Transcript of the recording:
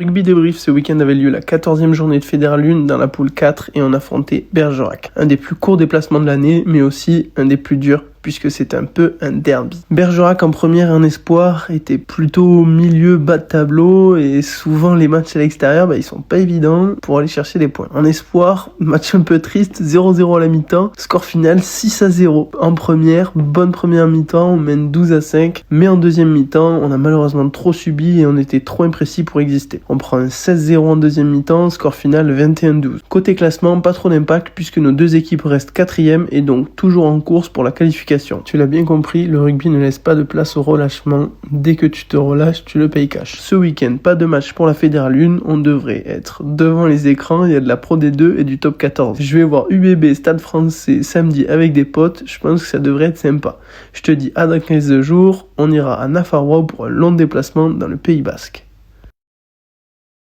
Rugby débrief, ce week-end avait lieu la 14e journée de Fédéral 1 dans la poule 4 et on affrontait Bergerac. Un des plus courts déplacements de l'année, mais aussi un des plus durs, puisque c'est un peu un derby. Bergerac en première en espoir était plutôt au milieu bas de tableau et souvent les matchs à l'extérieur ils sont pas évidents pour aller chercher des points. En espoir, match un peu triste, 0-0 à la mi-temps, score final 6-0. En première, bonne première mi-temps, on mène 12-5, mais en deuxième mi-temps, on a malheureusement trop subi et on était trop imprécis pour exister. On prend un 16-0 en deuxième mi-temps, score final 21-12. Côté classement, pas trop d'impact puisque nos deux équipes restent 4e et donc toujours en course pour la qualification. Tu l'as bien compris, le rugby ne laisse pas de place au relâchement. Dès que tu te relâches, tu le payes cash. Ce week-end, pas de match pour la Fédéral 1. On devrait être devant les écrans. Il y a de la Pro D2 et du Top 14. Je vais voir UBB Stade Français samedi avec des potes. Je pense que ça devrait être sympa. Je te dis à dans 15 jours. On ira à Nafarroa pour un long déplacement dans le Pays Basque.